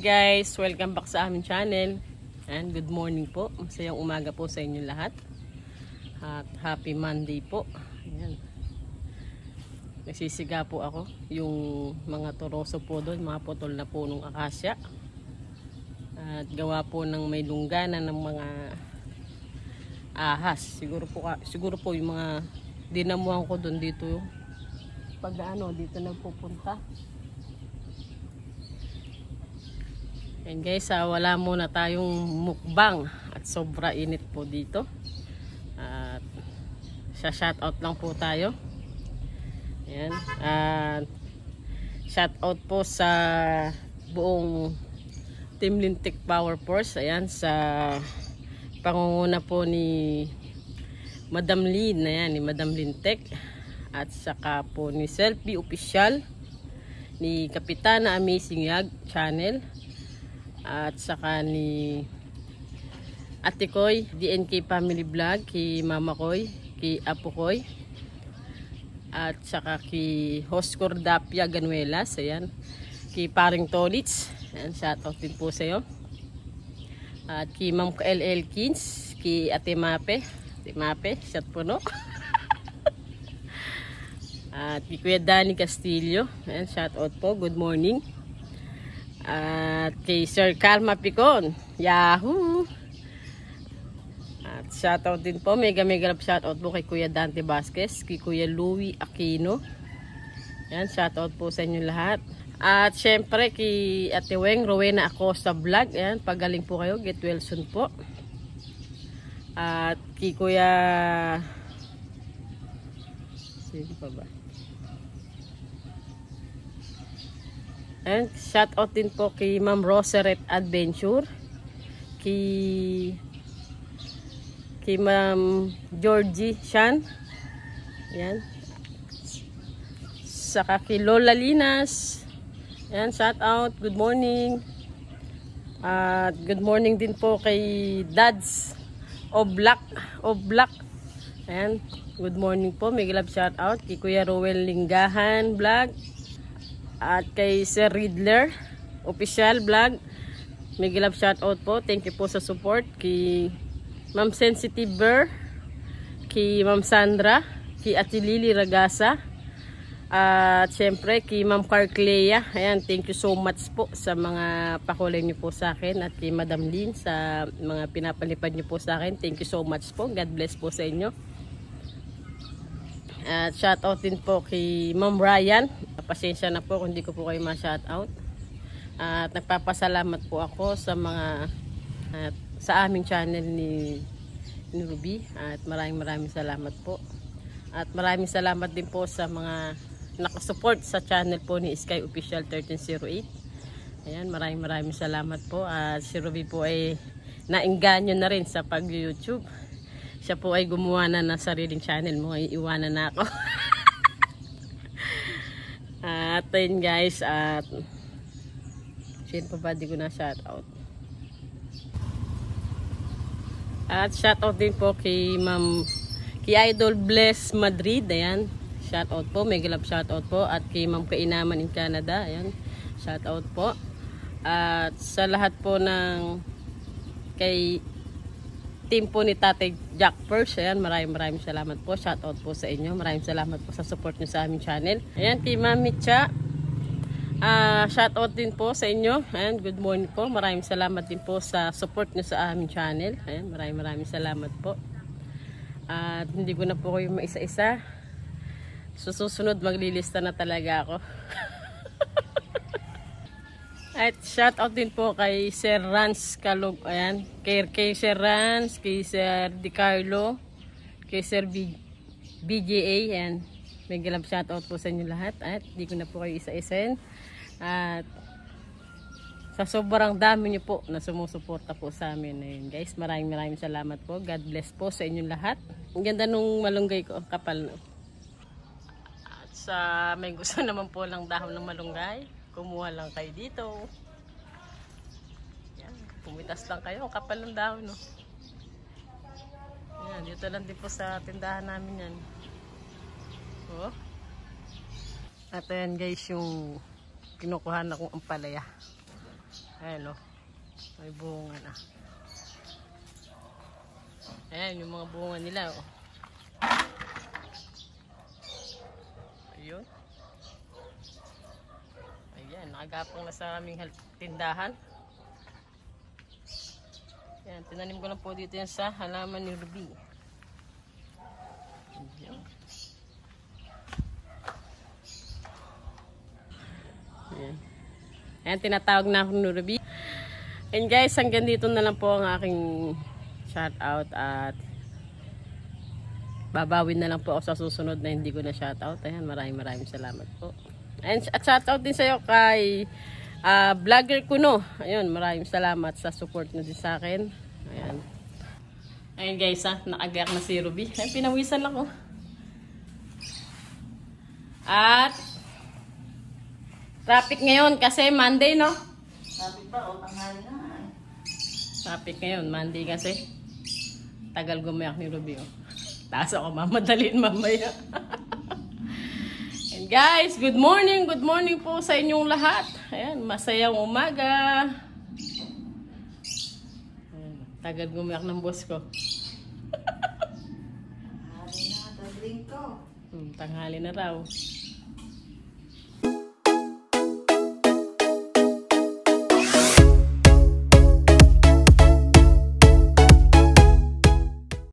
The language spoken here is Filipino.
guys, welcome back sa aming channel. And good morning po. Masayang umaga po sa inyo lahat. At happy Monday po. Ayan. Nagsisiga po ako. Yung mga toroso po doon, mga putol na punong akasya. At gawa po ng may lungganan ng mga ahas. Siguro po yung mga dinamuhan ko doon dito. Pag dito nagpupunta. And guys, wala muna tayong mukbang at sobra init po dito. At shoutout lang po tayo. Ayan. At shoutout po sa buong Team Lintik Power Force. Ayan, sa pangunguna po ni Madam Lynn. Ayan, ni Madam Lintik. At saka po ni Selfie Official, ni Kapitana Amazing Yag Channel. At saka ni Ate Koy, DNK Family Vlog, kay Mama Koy, kay Apo Koy. At saka kay Hoscor Dapia Ganuelas, ayan. Kay Paring Tolits, ayan, shoutout din po sa iyo. At kay Ma'am LL Kins, kay Ate Mape, shout po no. At kay Kuya Danny Castillo, ayan, shoutout po, good morning. At kay Sir Karma Picon, Yahoo! At shoutout din po, mega love shoutout po kay Kuya Dante Vasquez, kay Kuya Louie Aquino. Yan, shoutout po sa inyo lahat. At syempre kay Ate Weng Rowena Acosta Vlog, yan, pagaling po kayo, get well soon po. At kay Kuya, sige pa ba? And shoutout din po kay Ma'am Roseret Adventure, kay Ma'am Georgie Shan, yan, saka kay Lola Linas, yan, shoutout, good morning. At good morning din po kay Dads Oblak, ayan, good morning po, may love shoutout kay Kuya Rowel Linggahan Vlog. At kay Sir Riddler Official Vlog, may love shoutout po, thank you po sa support. Kay Ma'am Sensitive Bear, kay Ma'am Sandra, kay Ate Lily Ragasa, at syempre kay Ma'am Carclea, ayan, thank you so much po sa mga pakulay niyo po sa akin. At kay Madam Lynn sa mga pinapalipad niyo po sa akin, thank you so much po, God bless po sa inyo. At shoutout din po kay Ma'am Ryan. Pasensya na po kung hindi ko po kayo ma-shoutout. At nagpapasalamat po ako sa mga sa aming channel ni Ruby. At maraming salamat po. At maraming salamat din po sa mga nakasupport sa channel po ni Sky Official 1308. Ayan, maraming salamat po. At si Ruby po ay naengganyo na rin sa pag-YouTube. Siya po ay gumawa na ng sariling channel mo. Iiwanan na ako. At yun guys, at sino pa ba di ko na shoutout. At shoutout din po kay Ma'am, kay Idol Bless Madrid, ayan, shoutout po, mega love shoutout po. At kay Ma'am Kainaman in Canada, ayan, shoutout po. At sa lahat po ng kay team po ni Tatay Jack Purse, ayan, maraming salamat po, shoutout po sa inyo, maraming salamat po sa support nyo sa aming channel. Ayan, kay Mami Cha, shoutout din po sa inyo, ayan, good morning po, maraming salamat din po sa support nyo sa aming channel, ayan, maraming salamat po. At hindi ko na po kayo maisa-isa, susunod maglilista na talaga ako. At shoutout din po kay Sir Rans Kalog, ayan, kay Sir Rans, kay Sir Di Carlo, kay Sir BJA, ayan, may love shoutout po sa inyo lahat. At di ko na po kayo isa-isain. At sa sobrang dami nyo po na sumusuporta po sa amin, ayun guys, maraming salamat po, God bless po sa inyong lahat. Ang ganda nung malunggay ko, kapal no. At sa may gusto naman po lang dahon ng malunggay, kumuha lang kayo dito. Yan, pumitas lang kayo, kapal ng dahon, no. Yan, dito lang din po sa tindahan namin yan. Oh. At ayan guys, yung kinukuha na kong ampalaya. Ayan o. May bunga na. Ayan yung mga bunga nila o. Ayun. Ayan, nakagapang na sa aming tindahan. Ayan, tinanim ko lang po dito yan sa halaman ni Ruby. Ayan. Ayan. Ayan, tinatawag na ako ni Ruby. And guys, hanggang dito na lang po ang aking shoutout at babawin na lang po ako sa susunod na hindi ko na shoutout. Ayan, maraming salamat po. And at shoutout din sa'yo kay vlogger Kuno. Ayun, maraming salamat sa support na din sa akin. Ayan. Ayun guys ha, nakagayak na si Ruby. Ayun, pinawisan lang ko. At traffic ngayon kasi Monday, no? Traffic pa o tanghali na. Traffic ngayon, Monday kasi. Tagal gumayak ni Ruby, oh. Taas ako mamadaliin mamaya. And guys, good morning po sa inyong lahat. Ayan, masayang umaga. Ayan, tagal gumayak ng boss ko. Tanghali na, tagling ko. Tanghali na raw.